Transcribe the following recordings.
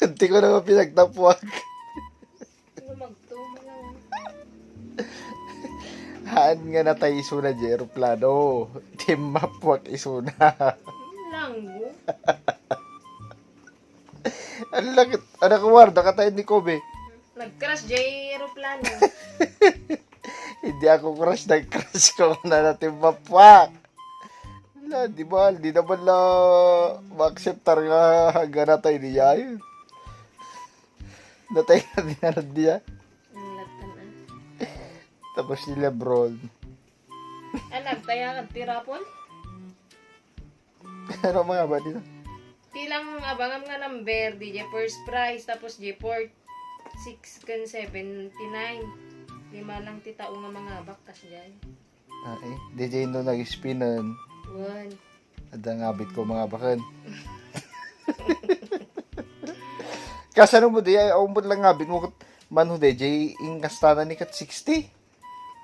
Hindi ko naman pinagtapwag. Ano magtuma lang. Haan nga na tayo isuna di aeroplano. Team mapwag isuna. Langgo. Ano lang, anak ko war, nakatayin ni Kobe. Nag-crash jay aeroplano. Hindi ako crush, nag-crush ko na natin mapwag. Wala, di ba? Di naman na ma-acceptar nga hanggang natay niya yun. Natay na dinarad niya. Ang latan ah. Tapos si Lebron. Anak, taya ka tirapon? Ano mga ba dito? Tilang abangam nga number, DJ first prize, tapos DJ port 6.79. 5 lang titao nga mga baktas dyan. Ay, DJ no nag-spinan. One. Ada ngabit ko mga bakan. Kasano mo di ay umod lang ngabit mo manu DJ ingkastana ni kat 60.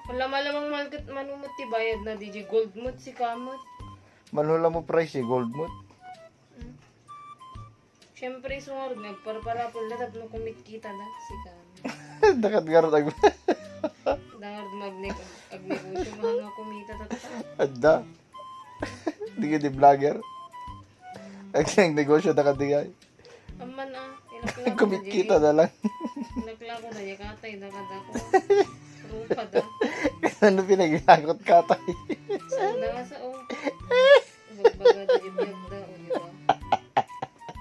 Wala malamang malkat manumot ti bayad na DJ gold mood si kamot. Manula mo price eh, gold mood. Siyempre sumurog nagparpara po lahat no kumit kita na si kamot. Dakat garot ag. Dahil agnegosyo mga kumita tata. Ada. Di ka di vlogger. Ang negosyo dakat di ay. Aman ilakla ko Kumit kita na lang. Ilakla ko na niya katay nakadako. Rupa da. Ano pinagilakot ka tayo? Saan na nga sa o. Bagbaga da ibiyag da o diba?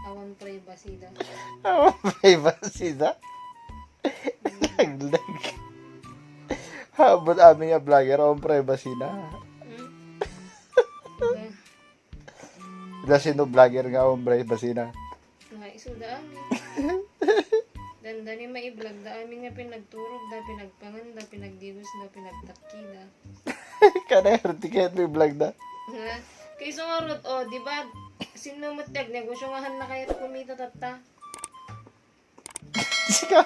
Awan privacy da. Oh, privacy na. Aglag. Habot amin nga vlogger, ang privacy na. Diba? Ila sino vlogger nga ang privacy na. Nakaiso da amin. Dandani mai-vlog da amin nga pinagturog da, pinagpangan da, pinagdigos da, pinagtaki da. Kana hertiket may vlog na. Nga. Kay sungarot o, di ba? Sinumutag negosyo nga han na kayo kumita tata. Sika.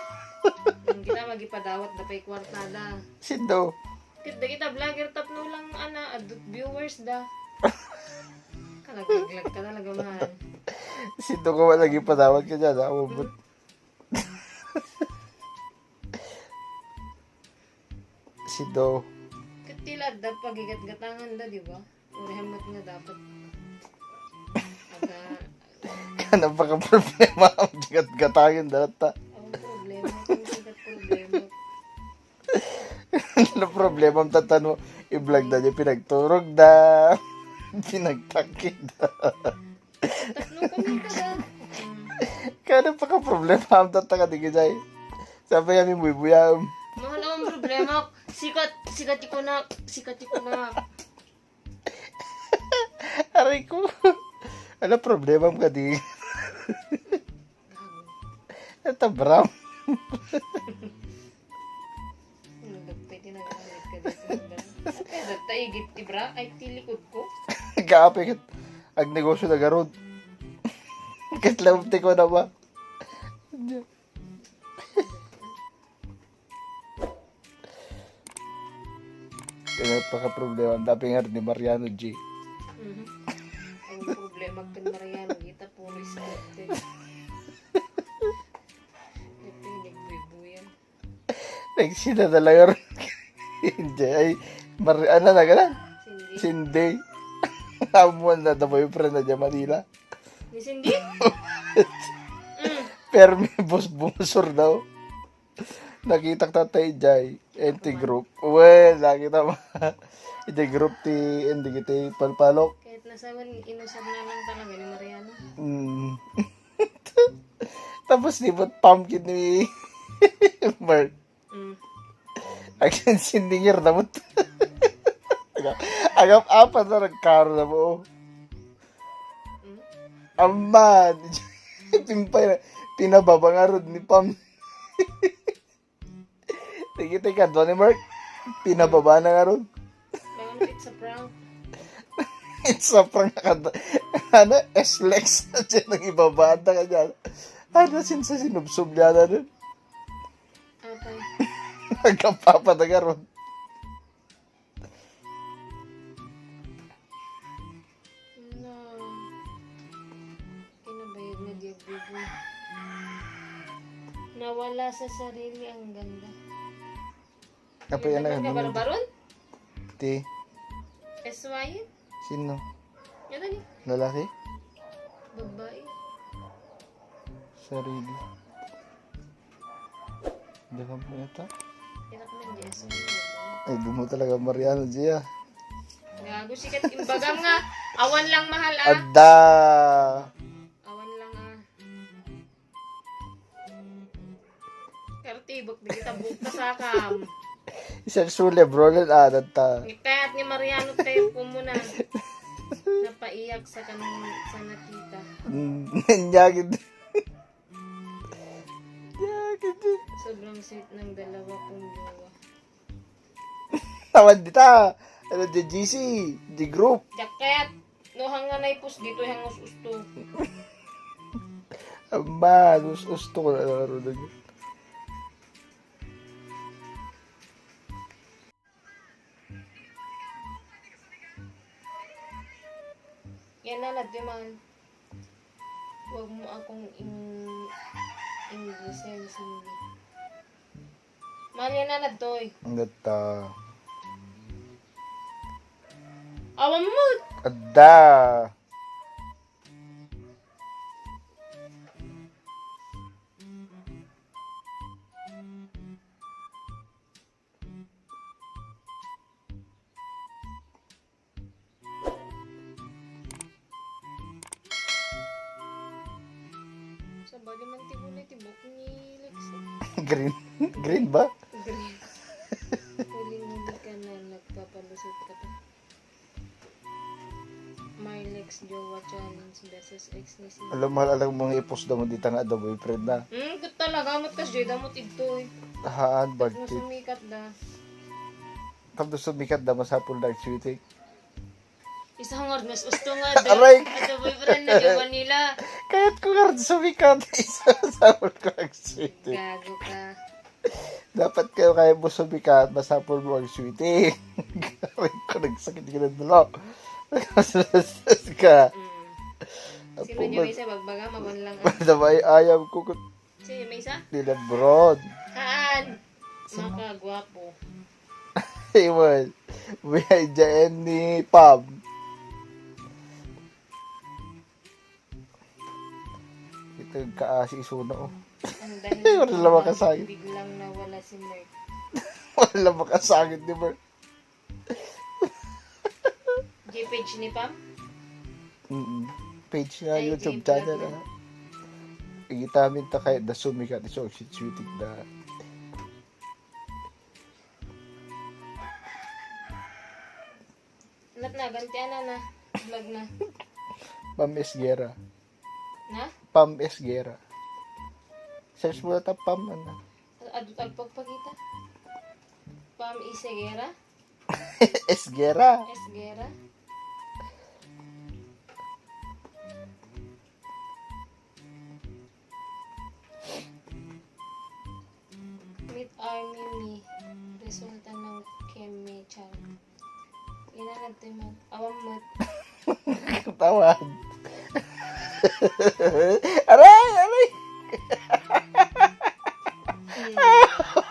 Yung kita magipadawat da pay kwartada. Sindo. Kita vlogger tapno lang ana adult viewers da. Kalaglag ka talaga mahal. Sindo ko wala lagi patawag ka dyan. Umabot. Sindo. Katilad da pagigat-gatangan da, di ba? Urihamot nga dapat. Aga, Kana pa ka problema. Ang gatagin data. ang problema, kung sigat problema. Ano problema ang tatano? I-vlog na niya. Pinagturog na. Pinagtakid na. Tatlo kumita da. Kana pa ka problema ang tataka di kajay. Sabi namin buibuyam. Mahal ang problema. Sikat ko na. Aray ko. Ano problema mo ka di? Ito bram. Pwede na gamit ka dito. Kaya dagtaigit, ibra, ay tilikod ko. Kaapit. Ang negosyo na garod. Kaslawti ko na ba? Kaya pa ka problema. Ang dapi nga rin ni Mariano G. Ang problema kan Mariano, kita pulis natin. Ito yung nagbibuyan. Nagsinadala yun. Hindi. Ay, ano na gana? Cindy. Cindy. Amuan na the boyfriend na dyan Manila. Ni Cindy? Pero may boss bumusor daw. Nakita ka tatay Jai. Enti group. Well, nakita mo. Iti group ti hindi kita palpalok. Kahit nasawan, inusap na lang talaga ni Mariano. Tapos libot pumpkin ni Mark. Akin sindinger na mo. Agap apat na nagkaro na mo. Aman. Pimpay na. Pinababa nga ron ni Pam. Tiki-tika, doon ni Mark. Pinababa na nga ron. Bakit it's a prank? It's a prank na ano, S-Lex na dyan ang ibabaan na ka dyan. Ano, sinsa sinubsob niya na rin. Apay. Nagkapapa na nga ron. No. Kinabayad na diagbigo. Nawala sa sarili ang ganda. Apa yan na? Ganda ka baron? Ti, SY? sino? Yan ni. Lalaki? Babae. Sarili. Dahan mo yata? Inak man di SY. Ay, di mo talaga Mariano, Gia. Gago sikat. Imbagam nga. Awan lang mahal ah. Adda! Awan lang ah. Kartibok, di kita buka sa kam. Isang sule, bro, lang ta. Ngitayat ni Mariano tayo po muna. Napaiyak sa kanang sa nakita. Nyagid. Nyagid. Sobrang sweet ng dalawa kong jowa. Tawan dita. Ano, the GC, the group. Jacket! No hanga na ipos dito hangos usto. Amba, gusto ko na laro na yun. Yan na nagdiman. Huwag mo akong English and hindi. Mahal yan na nagtoy. Ang gata. Awan mo! Adda. Sa bali man tibulay tibok ni Lexi. Green. Green ba? Green. Huling-huli ka na nagpapalusot ka pa. My Lex Jowa Challenge versus X ni Sina. Alam, mahal, alam mo nga i-post daw mo dito nga daw boyfriend na. Good talaga. Mat kas Jay. Damot ito eh. Haan, No bagtit. sumikat da. Tapos sumikat na masapol na sweetie. Isang hard mas usto nga da. Aray! At the boyfriend na jowa nila. Kahit ko nga sumikat, isasapol ko ang sweetie. Gago ka. Dapat kayo kaya mo sumikat, masapol mo ang sweetie. Gawin ko, nagsakit ka ng dulo. Nagkasulastas ka. Sino niyo may isa? Bagbaga, mawan lang. Damay ayaw ko kung Sino may isa? nilabron. Haan! Makagwapo. Iwan. Buhay dyan ni Pam. Ito yung kaasi isuna oh. Ang dahil Wala lang makasakit. biglang nawala si Merk. Wala makasakit ni Bert. J-page ni Pam? Page na Ay, YouTube J-vlog channel na. na. Igitamin ta kahit na sumikat iso ang shooting na. Lat na, gantian na. Vlog na. Pam Esguera. Na? Pam Esguera. Search mo na ta Pam ano. Adut agpagpakita? Pam Isegera? Esguera. Esgera? Meet Army Me. Resulta ng Kemechal. Inanad mo. Awam mo. Tawad. Aray! Aray!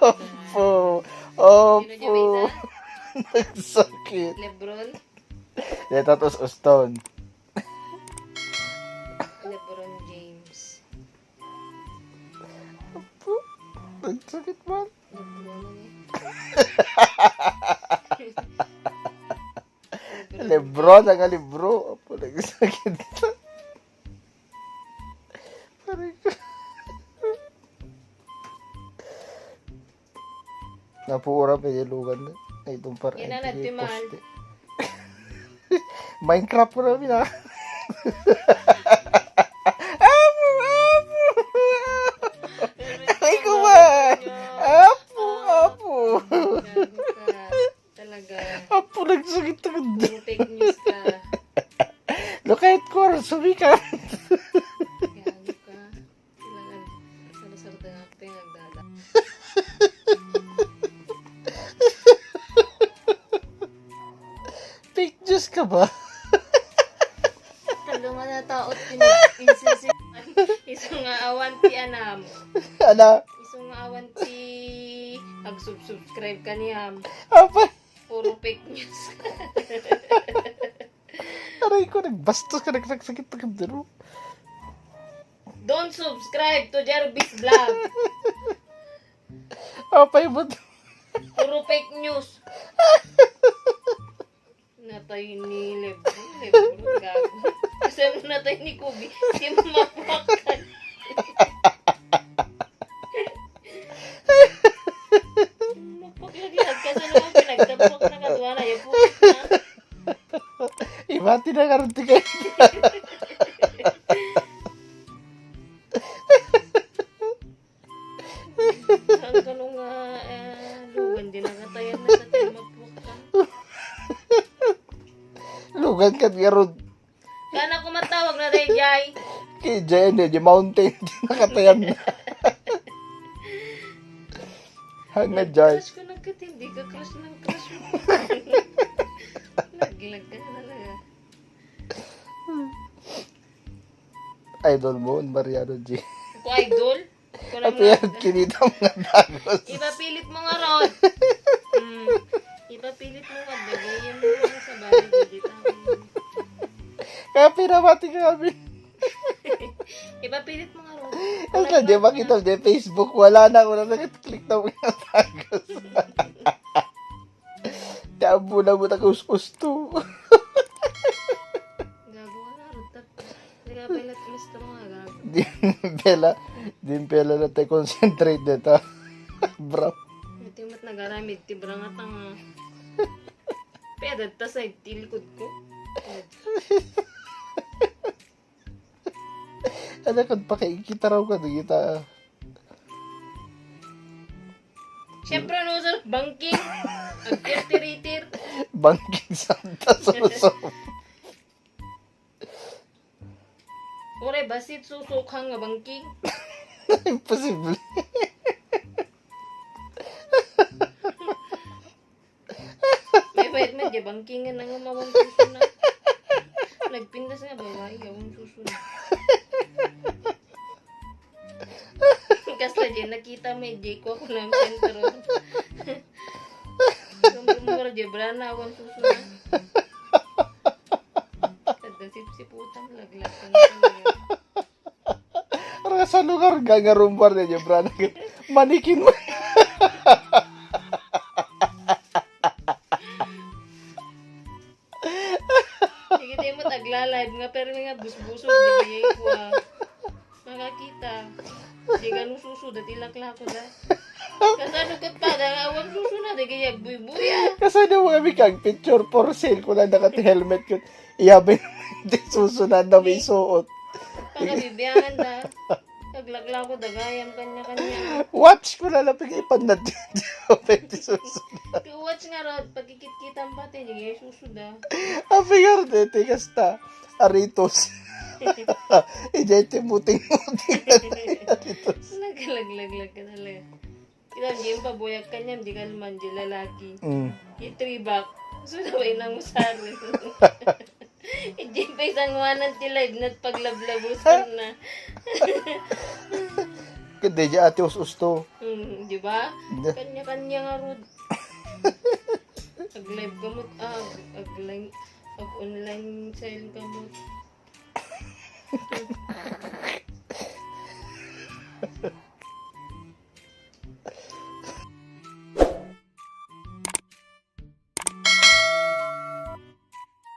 Opo! Sino dyan may Opo! isa? Nagsakit. Lebron? Dito tapos Uston. Lebron James. Opo! Nagsakit man. Lebron eh. Lebron ang libro. Opo, nagsakit. Aray ko. Napura pa yung lugan na. Ay, itong parang. Yan na, nagtimal. Minecraft po namin ha. Apo! Apo! Ay, kumain! Apo! Apo! Gago ka. Talaga. Apo, nagsakit agad. Puro fake news ka. Lokait ko, sumikat. Gago ka. Kailangan salusar na nga pa yung nagdada. Fake news ka ba? Talungan na taot pinag-insisipan. Isa nga awan ti anam. Ano? Isa awan si mag-subscribe ka niyam. Apa? Puro fake news. Aray ko, nagbastos ka, nagsakit na kadaro. Don't subscribe to Jervis Vlog. Apa yung ba't? Puro fake news. Natay ni Lebron, gago. Kasi natay ni Kubi, si mapakan. Mapaklaglag kasi naman pinagtapok na kadwa na. Yapo na. Ibati na karoon kayo. Ang kanong luwan din nakatayan na sa timapukan. Lugan ka karoon. Kana ko matawag na day, Jai. Kay Jen, di mountain, di nakatayan na. Hanga Jai. Crush ko nagkatindi ka, crush ng crush mo. Naglag ka na talaga. Idol mo, Mariano G. Ako idol. Ko lang At yan, kinita mo nga dagos. ipapilit mo nga Rod. Ipapilit mo nga. Dagayan mo nga sa bahay. Dito. Kaya pinamati ka kami. Ipapilit mo nga Rod. Kasi lang, di makita mo, di Facebook, wala na ako na nakit-click na mo nga dagos. Tabo na mo na kus-kus to. Gago ka na Rod. Hindi ka pilat gusto mo nga gago. Din pela na tayo concentrate dito. Bro. Ito yung mat nagaramid. Tibra nga tanga. Pero tas ay tilikod ko. Ano kung pakikita raw ka, kita. Siyempre ano sir, banking. Agtir-tiritir. Bangking Santa Suso. Ore, basit susukhang nga banking. Imposible. May bayad man, di banking nga nang umawang suso na. Nagpindas nga babae, gawang suso na. Kasi di nakita may di ko ako ng sentro. Kumura di brana awang suso na. Kada sip-siputang laglag ka na talaga. Para sa lugar, gagarumbar na niya, brana. Manikin mo. Sige, di mo tagla-live nga, pero nga busbusog, di ba yay ko makakita. Di ganun suso, dati lakla ko da. Kasano kat pa, awang suso na, di kaya buy-buya. Kasi na mga kang picture for sale ko na nakati-helmet ko. Iyabay naman di susunod na may suot. Pagkabibiyangan da. Taglakla ko, dagayam kanya-kanya. Watch ko na lang pag-ipan na di pwede susunod. Watch nga Rod, pagkikit-kitan pati, di kaya suso da. Afigar de, tigas ta. Aritos. Ijay muting-muting na aritos. Naglag-lag ka talaga. Ilang game pa, buyak ka niya, di ka naman di lalaki. I-3-back. So, naway nang usari. I-game pa isang wanan ti live na't paglablabusan na. Hindi, di ate us-usto. Di ba? Kanya-kanya nga Rod. Ag-live ka mo, ag-online sale ka mo.